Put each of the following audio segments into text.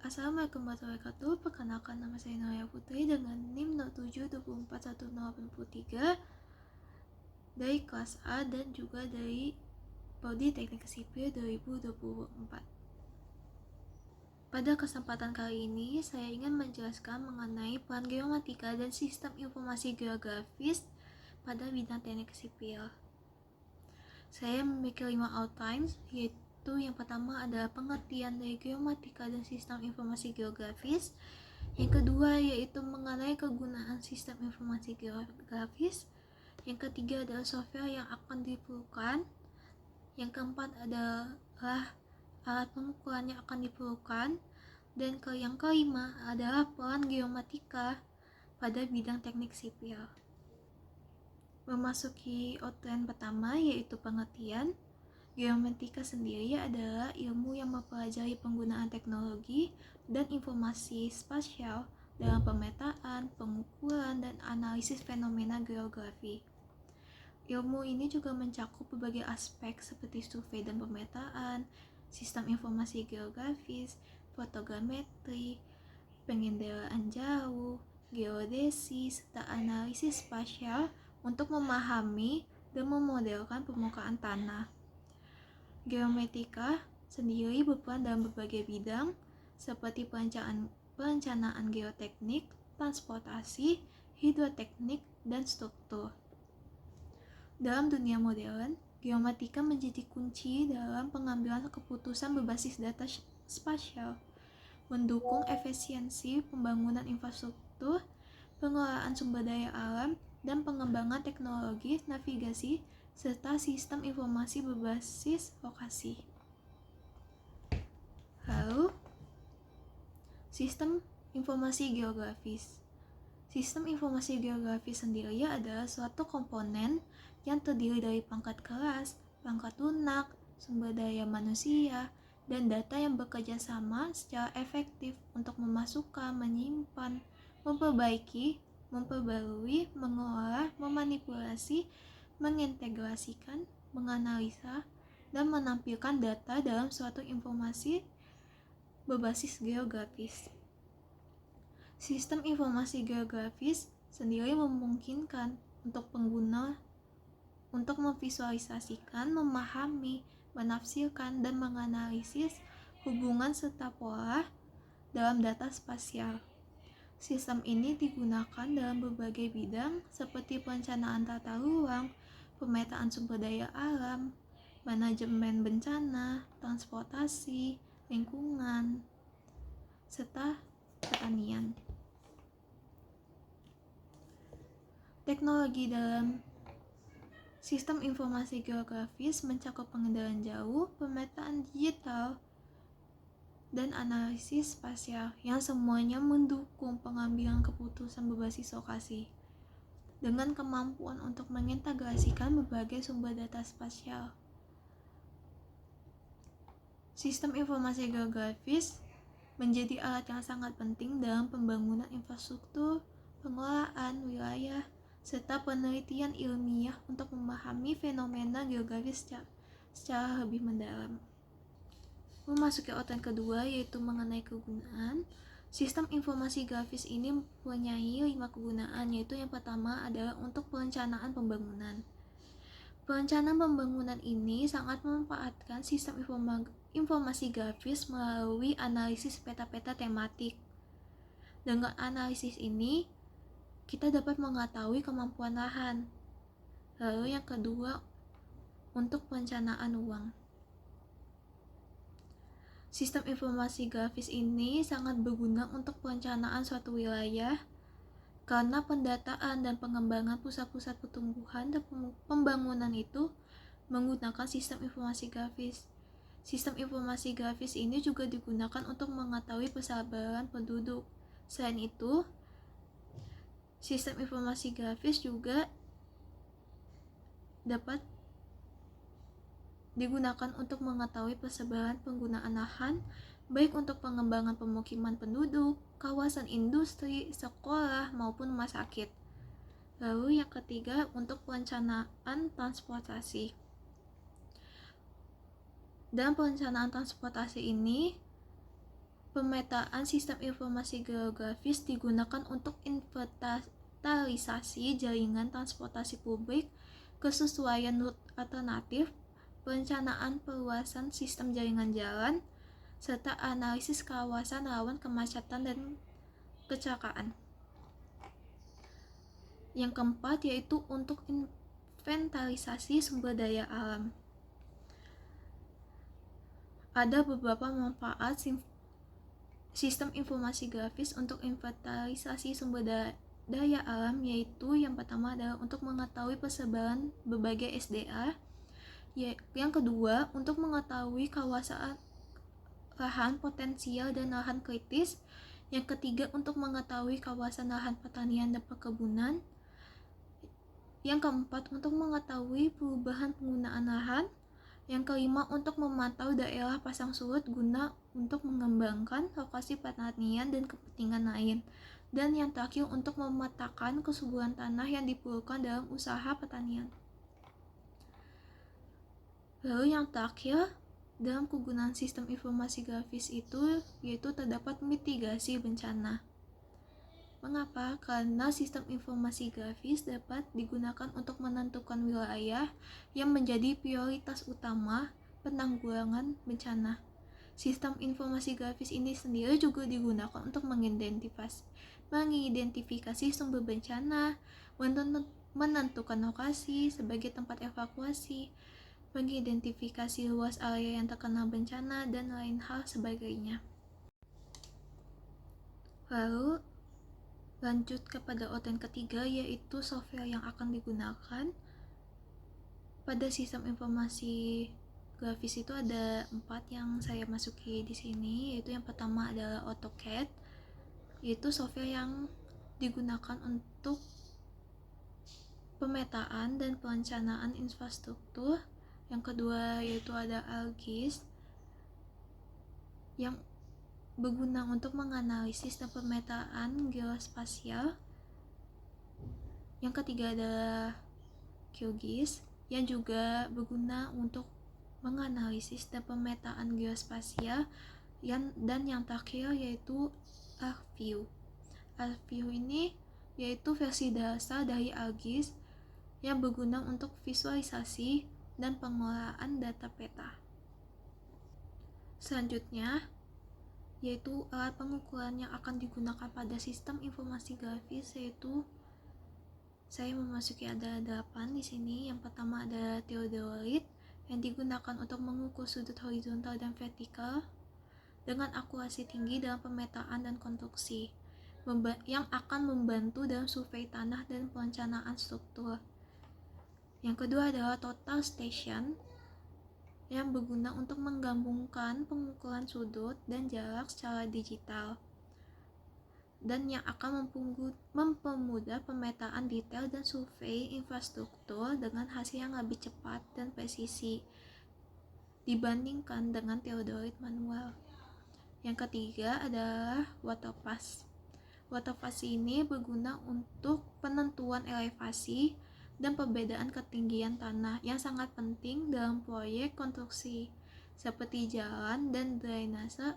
Assalamualaikum warahmatullahi wabarakatuh. Perkenalkan, nama saya Noya Putri dengan NIM 07241083 dari kelas A dan juga dari Prodi Teknik Sipil 2024. Pada kesempatan kali ini, saya ingin menjelaskan mengenai peran geomatika dan sistem informasi geografis pada bidang teknik sipil. Saya memiliki 5 outlines, yaitu yang pertama adalah pengertian dari geomatika dan sistem informasi geografis. Yang kedua yaitu mengenai kegunaan sistem informasi geografis. Yang ketiga adalah software yang akan diperlukan. Yang keempat adalah alat pengukuran yang akan diperlukan. Dan yang kelima adalah peran geomatika pada bidang teknik sipil. Memasuki outline pertama yaitu pengertian. Geomatika sendiri adalah ilmu yang mempelajari penggunaan teknologi dan informasi spasial dalam pemetaan, pengukuran, dan analisis fenomena geografi. Ilmu ini juga mencakup berbagai aspek seperti survei dan pemetaan, sistem informasi geografis, fotogrametri, pengenderaan jauh, geodesi, serta analisis spasial untuk memahami dan memodelkan permukaan tanah. Geomatika sendiri berperan dalam berbagai bidang seperti perencanaan geoteknik, transportasi, hidroteknik, dan struktur. Dalam dunia modern, geomatika menjadi kunci dalam pengambilan keputusan berbasis data spasial, mendukung efisiensi pembangunan infrastruktur, pengelolaan sumber daya alam, dan pengembangan teknologi navigasi serta sistem informasi berbasis lokasi. Lalu, sistem informasi geografis. Sistem informasi geografis sendiri adalah suatu komponen yang terdiri dari perangkat keras, perangkat lunak, sumber daya manusia, dan data yang bekerja sama secara efektif untuk memasukkan, menyimpan, memperbaiki, memperbarui, mengolah, memanipulasi, mengintegrasikan, menganalisa, dan menampilkan data dalam suatu informasi berbasis geografis. Sistem informasi geografis sendiri memungkinkan untuk pengguna untuk memvisualisasikan, memahami, menafsirkan, dan menganalisis hubungan serta pola dalam data spasial. Sistem ini digunakan dalam berbagai bidang seperti perencanaan tata ruang, pemetaan sumber daya alam, manajemen bencana, transportasi, lingkungan, serta pertanian. Teknologi dalam sistem informasi geografis mencakup pengendalian jauh, pemetaan digital, dan analisis spasial yang semuanya mendukung pengambilan keputusan berbasis lokasi dengan kemampuan untuk mengintegrasikan berbagai sumber data spasial. Sistem informasi geografis menjadi alat yang sangat penting dalam pembangunan infrastruktur, pengelolaan wilayah, serta penelitian ilmiah untuk memahami fenomena geografis secara lebih mendalam. Memasuki outline kedua yaitu mengenai kegunaan. Sistem informasi grafis ini mempunyai 5 kegunaan, yaitu yang pertama adalah untuk perencanaan pembangunan. Perencanaan pembangunan ini sangat memanfaatkan sistem informasi grafis melalui analisis peta-peta tematik. Dengan analisis ini, kita dapat mengetahui kemampuan lahan. Lalu yang kedua, untuk perencanaan ruang. Sistem informasi grafis ini sangat berguna untuk perencanaan suatu wilayah karena pendataan dan pengembangan pusat-pusat pertumbuhan dan pembangunan itu menggunakan sistem informasi grafis. Sistem informasi grafis ini juga digunakan untuk mengetahui persabaran penduduk. Selain itu, sistem informasi grafis juga dapat digunakan untuk mengetahui persebaran penggunaan lahan, baik untuk pengembangan pemukiman penduduk, kawasan industri, sekolah, maupun rumah sakit. Lalu yang ketiga, untuk perencanaan transportasi. Dalam perencanaan transportasi ini, Pemetaan sistem informasi geografis digunakan untuk inventarisasi jaringan transportasi publik, kesesuaian rute alternatif, perencanaan perluasan sistem jaringan jalan, serta analisis kawasan rawan kemacetan dan kecelakaan. Yang keempat yaitu untuk inventarisasi sumber daya alam. Ada beberapa manfaat sistem informasi grafis untuk inventarisasi sumber daya alam, yaitu yang pertama adalah untuk mengetahui persebaran berbagai SDA, yang kedua untuk mengetahui kawasan lahan potensial dan lahan kritis, yang ketiga untuk mengetahui kawasan lahan pertanian dan perkebunan, yang keempat untuk mengetahui perubahan penggunaan lahan, yang kelima untuk memantau daerah pasang surut guna untuk mengembangkan lokasi pertanian dan kepentingan lain, dan yang terakhir untuk memetakan kesuburan tanah yang diperlukan dalam usaha pertanian. Lalu yang terakhir dalam kegunaan sistem informasi grafis itu yaitu terdapat mitigasi bencana. Mengapa? Karena sistem informasi grafis dapat digunakan untuk menentukan wilayah yang menjadi prioritas utama penanggulangan bencana. Sistem informasi grafis ini sendiri juga digunakan untuk mengidentifikasi sumber bencana, menentukan lokasi sebagai tempat evakuasi, mengidentifikasi luas area yang terkena bencana, dan lain hal sebagainya. Lalu lanjut kepada organ ketiga, yaitu software yang akan digunakan. Pada sistem informasi grafis itu ada 4 yang saya masuki di sini, yaitu yang pertama adalah AutoCAD, yaitu software yang digunakan untuk pemetaan dan perencanaan infrastruktur. Yang kedua yaitu ada ArcGIS yang berguna untuk menganalisis dan pemetaan geospasial. Yang ketiga adalah QGIS yang juga berguna untuk menganalisis dan pemetaan geospasial. Dan yang terakhir yaitu ArcView. ArcView ini yaitu versi dasar dari ArcGIS yang berguna untuk visualisasi dan pengolahan data peta. Selanjutnya yaitu alat pengukuran yang akan digunakan pada sistem informasi grafis, yaitu saya memasuki ada 8 di sini. Yang pertama ada theodolit yang digunakan untuk mengukur sudut horizontal dan vertikal dengan akurasi tinggi dalam pemetaan dan konstruksi, yang akan membantu dalam survei tanah dan perencanaan struktur. Yang kedua adalah total station yang berguna untuk menggabungkan pengukuran sudut dan jarak secara digital, dan yang akan mempermudah pemetaan detail dan survei infrastruktur dengan hasil yang lebih cepat dan presisi dibandingkan dengan theodolit manual. Yang ketiga adalah waterpass. Waterpass ini berguna untuk penentuan elevasi dan perbedaan ketinggian tanah yang sangat penting dalam proyek konstruksi seperti jalan dan drainase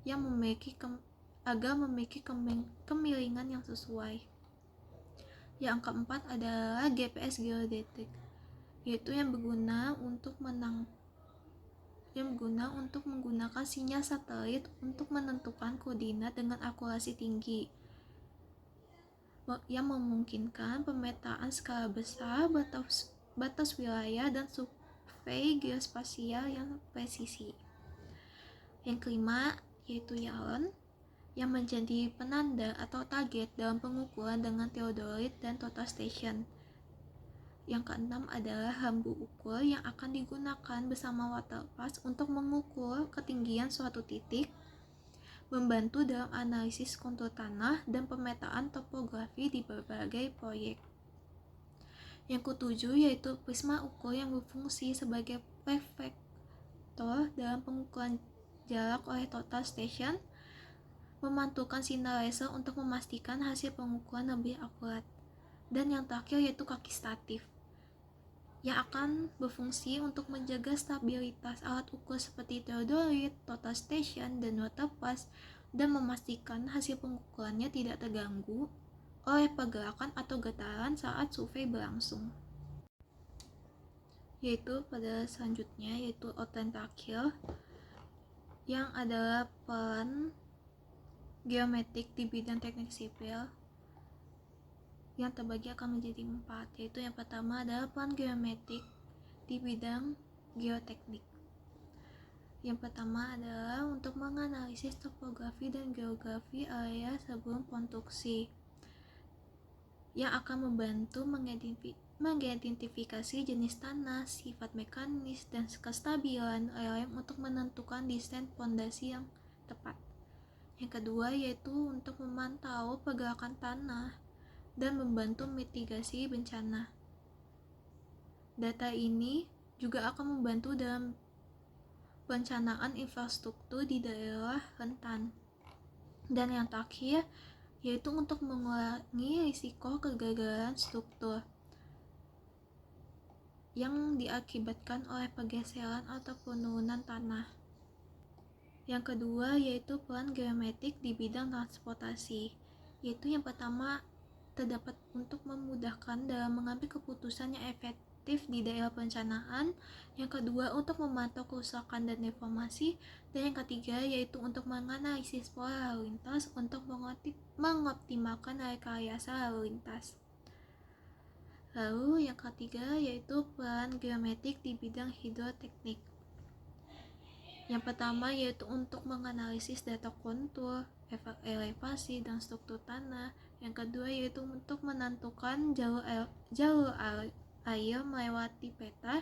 yang agar memiliki kemiringan yang sesuai. Yang keempat adalah GPS geodetik, yaitu yang berguna untuk menggunakan sinyal satelit untuk menentukan koordinat dengan akurasi tinggi, yang memungkinkan pemetaan skala besar, batas wilayah, dan survei geospasial yang presisi. Yang kelima yaitu Yalon yang menjadi penanda atau target dalam pengukuran dengan theodolit dan total station. Yang keenam adalah lampu ukur yang akan digunakan bersama waterpass untuk mengukur ketinggian suatu titik, membantu dalam analisis kontur tanah dan pemetaan topografi di berbagai proyek. Yang ketujuh yaitu prisma ukur yang berfungsi sebagai reflektor dalam pengukuran jarak oleh total station, memantulkan sinar laser untuk memastikan hasil pengukuran lebih akurat. Dan yang terakhir yaitu kaki statif, yang akan berfungsi untuk menjaga stabilitas alat ukur seperti theodolit, total station, dan waterpass, dan memastikan hasil pengukurannya tidak terganggu oleh pergerakan atau getaran saat survei berlangsung. Yaitu pada selanjutnya yaitu outline terakhir yang adalah peran geometrik di bidang teknik sipil yang terbagi akan menjadi 4, yaitu yang pertama adalah peran geometrik di bidang geoteknik. Yang pertama adalah untuk menganalisis topografi dan geografi area sebelum konstruksi, yang akan membantu mengidentifikasi jenis tanah, sifat mekanis, dan kestabilan lereng untuk menentukan desain fondasi yang tepat. Yang kedua yaitu untuk memantau pergerakan tanah dan membantu mitigasi bencana. Data ini juga akan membantu dalam perencanaan infrastruktur di daerah rentan. Dan yang terakhir yaitu untuk mengurangi risiko kegagalan struktur yang diakibatkan oleh pergeseran atau penurunan tanah. Yang kedua yaitu peran geometrik di bidang transportasi, yaitu yang pertama terdapat untuk memudahkan dalam mengambil keputusan yang efektif di daerah perencanaan, yang kedua untuk memantau kerusakan dan deformasi, dan yang ketiga yaitu untuk menganalisis pola lalu lintas untuk mengoptimalkan rekayasa lalu lintas. Lalu yang ketiga yaitu peran geometrik di bidang hidroteknik. Yang pertama yaitu untuk menganalisis data kontur, efek elevasi, dan struktur tanah. Yang kedua yaitu untuk menentukan jalur air melewati peta.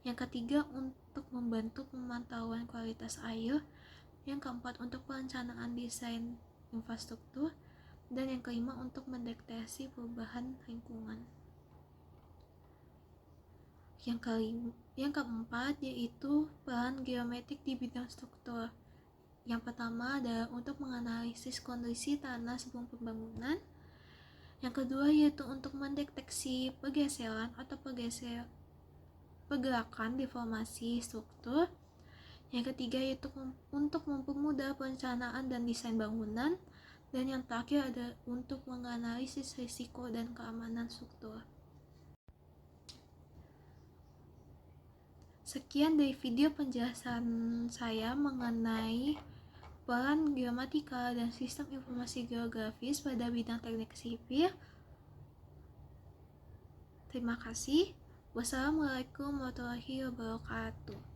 Yang ketiga untuk membantu pemantauan kualitas air. Yang keempat untuk perencanaan desain infrastruktur. Dan yang kelima untuk mendeteksi perubahan lingkungan. Yang keempat yaitu peran geometrik di bidang struktur. Yang pertama adalah untuk menganalisis kondisi tanah sebelum pembangunan. Yang kedua yaitu untuk mendeteksi pergeseran atau pergerakan deformasi struktur. Yang ketiga yaitu untuk mempermudah perencanaan dan desain bangunan. Dan yang terakhir adalah untuk menganalisis risiko dan keamanan struktur. Sekian dari video penjelasan saya mengenai peran geomatika dan sistem informasi geografis pada bidang teknik sipil. Terima kasih. Wassalamualaikum warahmatullahi wabarakatuh.